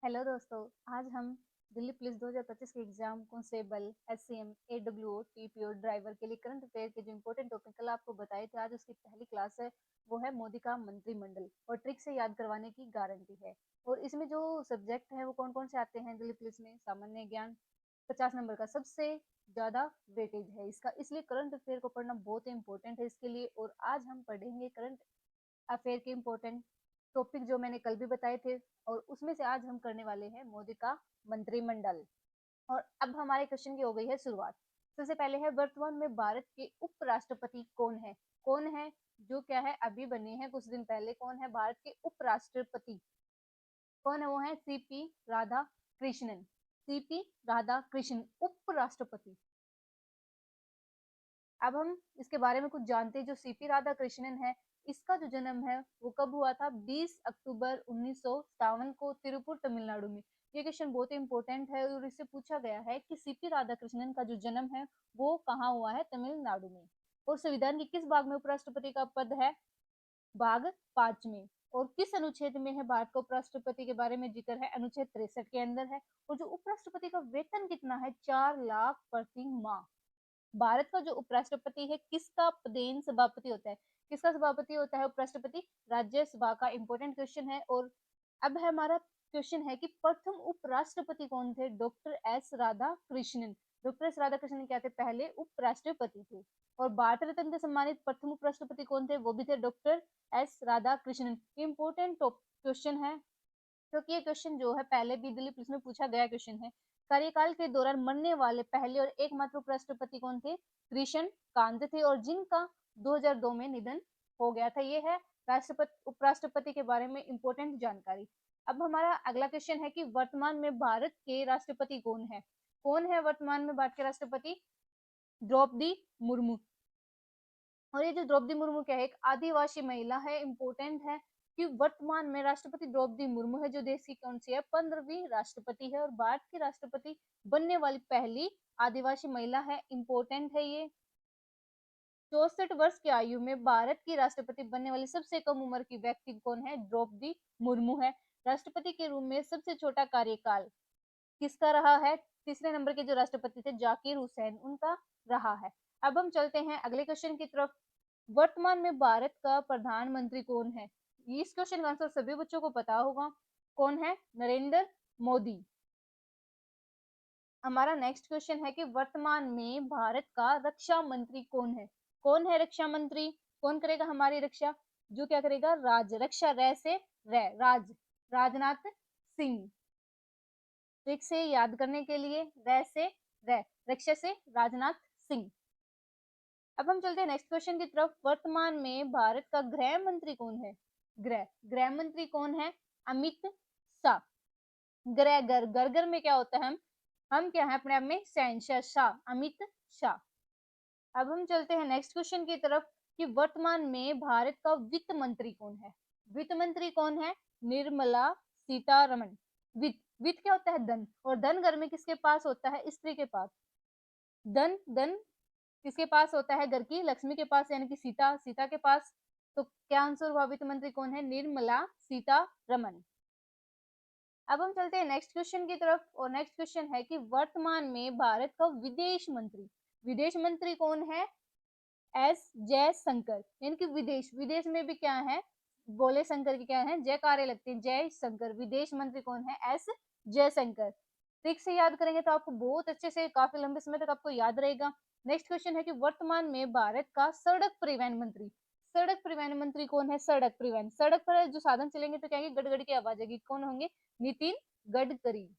Hello दोस्तों। आज हम दिल्ली पुलिस 2025 के exam constable SCM AWO TPO driver के लिए करंट अफेयर के जो इंपॉर्टेंट टॉपिक कल आपको बताए थे, आज उसकी पहली क्लास है। वो है मोदी का मंत्रिमंडल और ट्रिक से याद करवाने की गारंटी है। और इसमें जो सब्जेक्ट है वो कौन कौन से आते हैं दिल्ली पुलिस में। सामान्य ज्ञान 50 नंबर का सबसे ज्यादा वेटेज है इसका, इसलिए करंट अफेयर को पढ़ना बहुत ही इंपॉर्टेंट है इसके लिए। और आज हम पढ़ेंगे करंट अफेयर के इम्पोर्टेंट टॉपिक जो मैंने कल भी बताए थे, और उसमें से आज हम करने वाले हैं मोदी का मंत्रिमंडल। और अब हमारे क्वेश्चन की हो गई है शुरुआत। सबसे पहले है, वर्तमान में भारत के उपराष्ट्रपति कौन है। कौन है जो क्या है अभी बने हैं कुछ दिन पहले, कौन है भारत के उपराष्ट्रपति। कौन है वो है सीपी राधा कृष्णन। सीपी राधा कृष्णन उपराष्ट्रपति। अब हम इसके बारे में कुछ जानते हैं। जो सीपी राधा कृष्णन है, इसका जो जन्म है वो कब हुआ था, 20 अक्टूबर 1957 को तिरुपुर तमिलनाडु में। ये क्वेश्चन बहुत ही इंपॉर्टेंट है और इससे पूछा गया है कि सीपी राधा कृष्णन का जो जन्म है वो कहाँ हुआ है, तमिलनाडु में। और संविधान के किस भाग में उपराष्ट्रपति का पद है, भाग 5 में। और किस अनुच्छेद में है भारत का उपराष्ट्रपति के बारे में जिक्र है, अनुच्छेद 63 के अंदर है। और जो उपराष्ट्रपति का वेतन कितना है, 4 लाख प्रति माह। भारत का जो उपराष्ट्रपति है किसका पदेन सभापति होता है, किसका सभापति होता है उपराष्ट्रपति, राज्यसभा का। इंपॉर्टेंट क्वेश्चन है। और अब है हमारा क्वेश्चन है कि प्रथम उपराष्ट्रपति कौन थे, doctor S Radha Krishnan. Doctor S Radha Krishnan क्या थे, पहले उपराष्ट्रपति थे। और भारत रत्न से सम्मानित प्रथम उपराष्ट्रपति कौन थे, वो भी थे doctor S Radha Krishnan. Important question है क्योंकि ये क्वेश्चन जो है पहले भी दिल्ली पुलिस में पूछा गया क्वेश्चन है। कार्यकाल के दौरान मरने वाले पहले और एकमात्र उपराष्ट्रपति कौन थे, कृष्ण कांत थे, और जिनका 2002 में निधन हो गया था। ये है राष्ट्रपति उपराष्ट्रपति के बारे में इंपॉर्टेंट जानकारी। अब हमारा अगला क्वेश्चन है कि वर्तमान में भारत के राष्ट्रपति कौन है। कौन है वर्तमान में भारत के राष्ट्रपति, द्रौपदी मुर्मू। और ये जो द्रौपदी मुर्मू क्या है, एक आदिवासी महिला है। इंपॉर्टेंट है कि वर्तमान में राष्ट्रपति द्रौपदी मुर्मू है, जो देश की कौन सी है, 15वीं राष्ट्रपति है और भारत की राष्ट्रपति बनने वाली पहली आदिवासी महिला है। इंपॉर्टेंट है ये। 64 वर्ष की आयु में भारत की राष्ट्रपति बनने वाली सबसे कम उम्र की व्यक्ति कौन है, द्रौपदी मुर्मू है। राष्ट्रपति के रूप में सबसे छोटा कार्यकाल किसका रहा है, तीसरे नंबर के जो राष्ट्रपति थे जाकिर हुसैन, उनका रहा है। अब हम चलते हैं अगले क्वेश्चन की तरफ। वर्तमान में भारत का प्रधानमंत्री कौन है। इस क्वेश्चन का आंसर सभी बच्चों को पता होगा, कौन है, नरेंद्र मोदी। हमारा नेक्स्ट क्वेश्चन है कि वर्तमान में भारत का रक्षा मंत्री कौन है। कौन है रक्षा मंत्री, कौन करेगा हमारी रक्षा, जो क्या करेगा, राज, रक्षा रै से रै, राज, राजनाथ सिंह। ट्रिक से याद करने के लिए, रै से रै, रक्षा से राजनाथ सिंह। अब हम चलते हैं नेक्स्ट क्वेश्चन की तरफ। वर्तमान में भारत का गृह मंत्री कौन है, गृह मंत्री कौन है, अमित शाह। गृह घर, घर घर में क्या होता है, हम क्या है अपने आप में, शहनशाह शाह, अमित शाह। अब हम चलते हैं नेक्स्ट क्वेश्चन की तरफ कि वर्तमान में भारत का वित्त मंत्री कौन है। वित्त मंत्री कौन है, निर्मला सीतारमण। वित्त, वित्त क्या होता है, धन, और धन घर में किसके पास होता है, स्त्री के पास। धन, धन किसके पास होता है, घर की लक्ष्मी के पास, यानी कि सीता, सीता के पास। तो क्या आंसर हुआ, वित्त मंत्री कौन है, निर्मला सीतारमण। अब हम चलते हैं नेक्स्ट क्वेश्चन की तरफ। और नेक्स्ट क्वेश्चन है कि वर्तमान में भारत का विदेश मंत्री कौन है, एस जयशंकर। यानी कि विदेश, विदेश में भी क्या है, बोले शंकर की क्या है, जयकारे लगते हैं, जय शंकर। विदेश मंत्री कौन है, एस जयशंकर। ट्रिक से याद करेंगे तो आपको बहुत अच्छे से काफी लंबे समय तक आपको याद रहेगा। नेक्स्ट क्वेश्चन है कि वर्तमान में भारत का सड़क परिवहन मंत्री, सड़क परिवहन मंत्री कौन है, सड़क परिवहन, सड़क पर जो साधन चलेंगे तो क्या गड़गड़ की आवाज आएगी, कौन होंगे, नितिन गडकरी।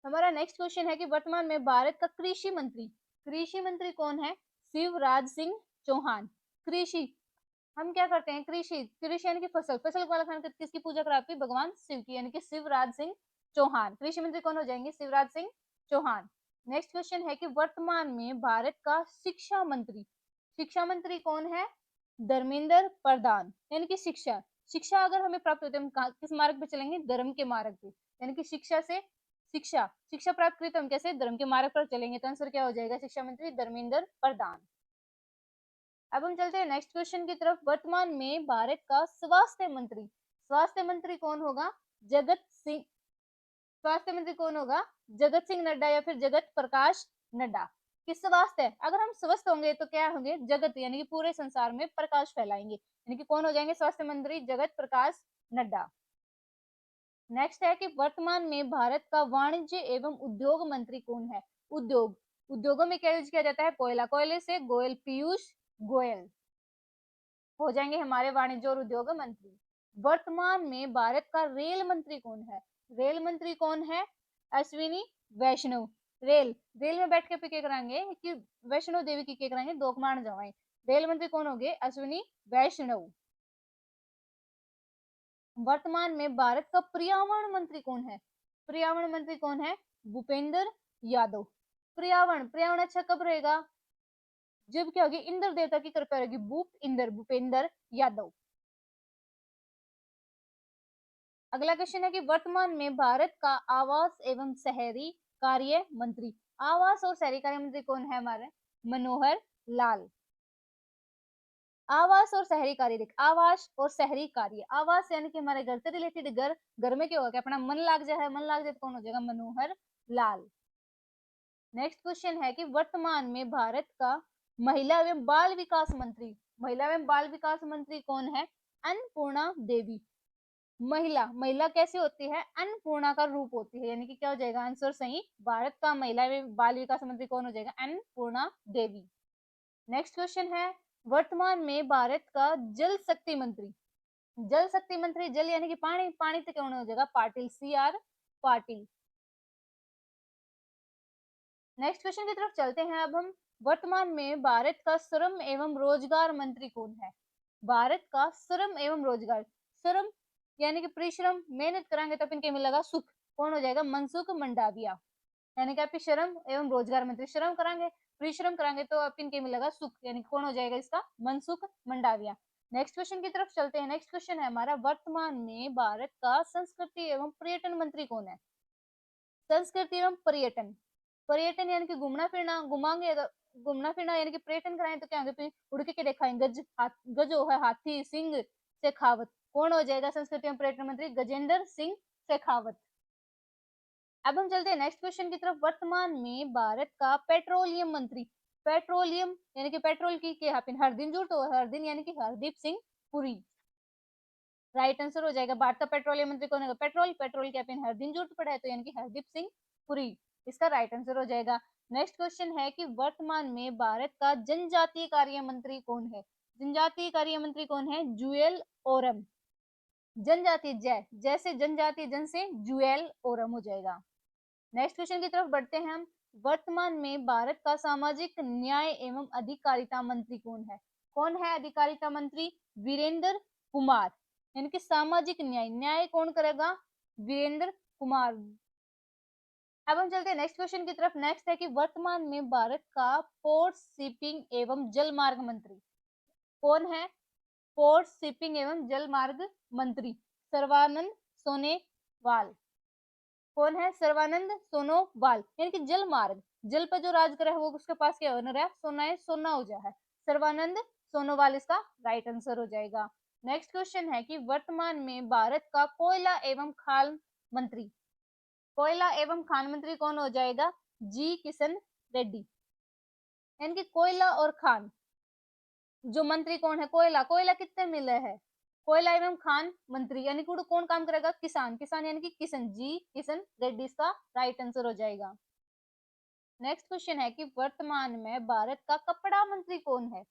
हमारा नेक्स्ट क्वेश्चन है कि वर्तमान में भारत का कृषि मंत्री कौन है, शिवराज सिंह चौहान। कृषि, हम क्या करते हैं, कृषि, कृषि यानी कि फसल, फसल वाला खान किसकी पूजा कराती है, भगवान शिव की, यानी कि शिवराज सिंह चौहान। कृषि मंत्री कौन हो जाएंगे, शिवराज सिंह चौहान। नेक्स्ट क्वेश्चन है कि वर्तमान में भारत का शिक्षा मंत्री कौन है, धर्मेंद्र प्रधान। यानी कि शिक्षा, शिक्षा अगर हमें प्राप्त होती है, हम किस मार्ग पे चलेंगे, धर्म के मार्ग पे। यानी कि शिक्षा से शिक्षा, शिक्षा प्राप्त करी तो हम कैसे, धर्म के मार्ग पर चलेंगे। तो आंसर क्या हो जाएगा, शिक्षा मंत्री धर्मेंद्र प्रधान। अब हम चलते हैं नेक्स्ट क्वेश्चन की तरफ। वर्तमान में भारत का स्वास्थ्य मंत्री कौन होगा? जगत सिंह। स्वास्थ्य मंत्री कौन होगा? जगत सिंह नड्डा या फिर जगत प्रकाश नड्डा। किस वास्ते? अगर हम स्वस्थ होंगे तो क्या होंगे? जगत यानी कि पूरे संसार में प्रकाश फैलाएंगे, यानी कि कौन हो जाएंगे? स्वास्थ्य मंत्री जगत प्रकाश नड्डा। नेक्स्ट है कि वर्तमान में भारत का वाणिज्य एवं उद्योग मंत्री कौन है? उद्योग, उद्योगों में क्या यूज किया जाता है? कोयला, कोयले से गोयल, पीयूष गोयल हो जाएंगे हमारे वाणिज्य और उद्योग मंत्री। वर्तमान में भारत का रेल मंत्री कौन है? रेल मंत्री कौन है? अश्विनी वैष्णव। रेल, रेल में बैठ के क्या कराएंगे कि वैष्णो देवी की क्या कराएंगे? दोकमान जवाएं। रेल मंत्री कौन हो गए? अश्विनी वैष्णव। वर्तमान में भारत का पर्यावरण मंत्री कौन है? पर्यावरण मंत्री कौन है? भूपेंद्र यादव। पर्यावरण, पर्यावरण अच्छा कब रहेगा? जब क्या होगी? इंद्र देवता की कृपा रहेगी। भूपेंद्र यादव। अगला क्वेश्चन है कि वर्तमान में भारत का आवास एवं शहरी कार्य मंत्री, आवास और शहरी कार्य मंत्री कौन है हमारे? मनोहर लाल। आवास और शहरी कार्य, देख, आवास और शहरी कार्य, आवास यानी कि हमारे घर से रिलेटेड, घर, घर में क्या होगा? अपना मन लाग जाए, मन लाग जाए तो कौन हो जाएगा? मनोहर लाल। नेक्स्ट क्वेश्चन है कि वर्तमान में भारत का महिला एवं बाल विकास मंत्री, महिला एवं बाल विकास मंत्री कौन है? अन्नपूर्णा देवी। महिला, महिला कैसी होती है? अन्नपूर्णा का रूप होती है, यानी कि क्या हो जाएगा आंसर सही? भारत का महिला एवं बाल विकास मंत्री कौन हो जाएगा? अन्नपूर्णा देवी। नेक्स्ट क्वेश्चन है वर्तमान में भारत का जल शक्ति मंत्री, जल शक्ति मंत्री, जल यानी कि पानी, पानी तो कौन हो जाएगा? Patil, C R Patil. Next question की तरफ चलते हैं अब हम। वर्तमान में भारत का श्रम एवं रोजगार मंत्री कौन है? भारत का श्रम एवं रोजगार, श्रम यानी कि परिश्रम, मेहनत कराएंगे तो अपन क्या मिलेगा? सुख। कौन हो जाएगा? मनसुख मंडाविया। यानी कि आपकी श्रम एवं रोजगार मंत्री, श्रम कराएंगे, परिश्रम कराएंगे तो अपन क्या मिलेगा? सुख। यानी कौन हो जाएगा इसका? मनसुख मंडाविया। नेक्स्ट क्वेश्चन की तरफ चलते हैं। नेक्स्ट क्वेश्चन है हमारा, वर्तमान में भारत का संस्कृति एवं पर्यटन मंत्री कौन है? संस्कृति एवं पर्यटन, पर्यटन यानी कि घूमना फिरना, घुमाएंगे तो घूमना फिरना, यानी कि पर्यटन कराएं तो क्या होंगे? फिर उड़ के दिखाएंगे, गज, गज जो है हाथी, सिंह शेखावत। कौन हो जाएगा संस्कृति एवं पर्यटन मंत्री? गजेंद्र सिंह शेखावत। अब हम चलते हैं नेक्स्ट क्वेश्चन की तरफ। वर्तमान में भारत का पेट्रोलियम मंत्री, पेट्रोलियम यानी कि पेट्रोल की क्या हर दिन जुड़, तो हर दिन यानी कि हरदीप सिंह पुरी। राइट आंसर हो जाएगा। भारत का पेट्रोलियम मंत्री कौन होगा? पेट्रोल, पेट्रोल के हर दिन जुड़ पड़ा है तो यानी कि हरदीप सिंह पुरी, इसका राइट आंसर हो जाएगा। नेक्स्ट क्वेश्चन है कि वर्तमान में भारत का जनजातीय कार्य मंत्री कौन है? जनजातीय कार्य मंत्री कौन है? जुएल ओरम। जनजातीय, जय, जैसे जनजातीय, जन से जुएल ओरम हो जाएगा। नेक्स्ट क्वेश्चन की तरफ बढ़ते हैं हम। वर्तमान में भारत का सामाजिक न्याय एवं अधिकारिता मंत्री कौन है? कौन है अधिकारिता मंत्री? वीरेंद्र कुमार। यानी कि सामाजिक न्याय, न्याय कौन करेगा? वीरेंद्र कुमार। अब हम चलते हैं नेक्स्ट क्वेश्चन की तरफ। नेक्स्ट है कि वर्तमान में भारत का पोर्ट शिपिंग एवं जलमार्ग मंत्री कौन है? पोर्ट शिपिंग एवं जलमार्ग मंत्री सर्वानंद सोनेवाल। कौन है? सर्वानंद सोनोवाल। यानी कि जल मार्ग, जल पर जो राज करे वो उसके पास क्या ऑनर है? सोना है, सोना हो जाए है। सर्वानंद सोनोवाल इसका राइट आंसर हो जाएगा। नेक्स्ट क्वेश्चन है कि वर्तमान में भारत का कोयला एवं खान मंत्री, कोयला एवं खान मंत्री कौन हो जाएगा? जी किशन रेड्डी। यानी कि कोयला और खान जो मंत्री कौन है? कोयला, कोयला कितने मिले हैं? कोयला एवं खान मंत्री यानी कि कौन काम करेगा? किसान, किसान यानी कि किशन, जी किशन रेड्डी इसका राइट आंसर हो जाएगा। नेक्स्ट क्वेश्चन है कि वर्तमान में भारत का कपड़ा मंत्री कौन है?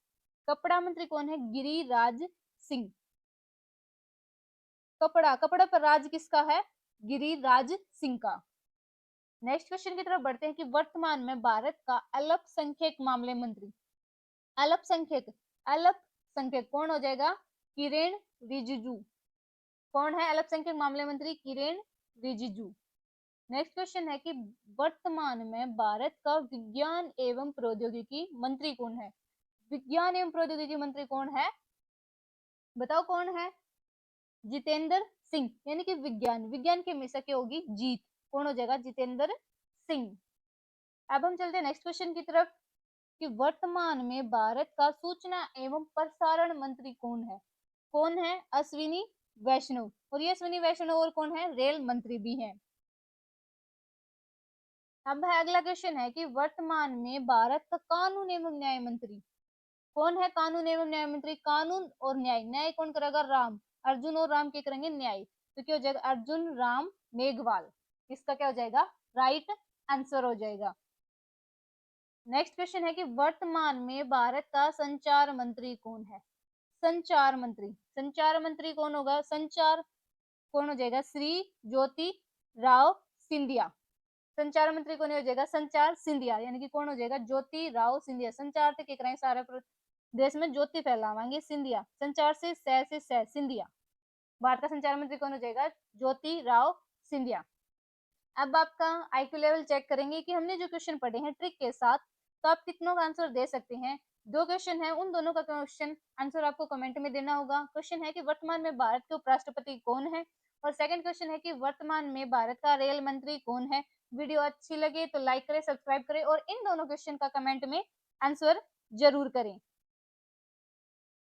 कपड़ा मंत्री कौन है? गिरिराज सिंह। कपड़ा, कपड़ा पर राज किसका है? गिरिराज सिंह का। नेक्स्ट क्वेश्चन की तरफ बढ़ते हैं कि वर्तमान में भारत का अल्पसंख्यक मामले मंत्री, अल्पसंख्यक, अल्पसंख्यक कौन हो जाएगा? किरेन रिजिजू। कौन है अल्पसंख्यक मामले मंत्री? किरेन रिजिजू। नेक्स्ट क्वेश्चन है कि वर्तमान में भारत का विज्ञान एवं प्रौद्योगिकी मंत्री कौन है? विज्ञान एवं प्रौद्योगिकी मंत्री कौन है? बताओ कौन है? जितेंद्र सिंह। यानी कि विज्ञान, विज्ञान की हमेशा क्या होगी? जीत। कौन हो जाएगा? जितेंद्र सिंह। अब हम चलते हैं नेक्स्ट क्वेश्चन की तरफ कि वर्तमान में भारत का सूचना एवं प्रसारण मंत्री कौन है? कौन है? अश्विनी वैष्णव। और ये अश्विनी वैष्णव और कौन है, रेल मंत्री भी हैं। अब है अगला क्वेश्चन है कि वर्तमान में भारत का कानून एवं न्याय मंत्री कौन है। कानून एवं न्याय मंत्री, कानून और न्याय, न्याय कौन करेगा, राम, अर्जुन और राम के करेंगे न्याय, तो क्या हो जाएगा, अर्जुन राम मेघवाल। इसका क्या हो जाएगा, राइट आंसर हो जाएगा। नेक्स्ट क्वेश्चन है कि वर्तमान में भारत का संचार मंत्री कौन है। संचार मंत्री, संचार मंत्री कौन होगा, संचार कौन हो जाएगा, श्री ज्योति राव सिंधिया। संचार मंत्री कौन हो जाएगा, संचार सिंधिया, यानी कि कौन हो जाएगा, ज्योति राव सिंधिया। संचार तक एक रहे सारा देश में ज्योति फैलावाएंगे, सिंधिया, संचार से सह सिंधिया। भारत का संचार मंत्री कौन हो जाएगा, ज्योति राव सिंधिया। अब आपका आईक्यू लेवल चेक करेंगे कि हमने जो क्वेश्चन पढ़े हैं ट्रिक के साथ, तो आप कितनों का आंसर दे सकते हैं। दो क्वेश्चन है, उन दोनों का क्वेश्चन आंसर आपको कमेंट में देना होगा। क्वेश्चन है कि वर्तमान में भारत के उपराष्ट्रपति कौन है, और सेकंड क्वेश्चन है कि वर्तमान में भारत का रेल मंत्री कौन है। वीडियो अच्छी लगे तो लाइक करें, सब्सक्राइब करें और इन दोनों क्वेश्चन का कमेंट में आंसर जरूर करें।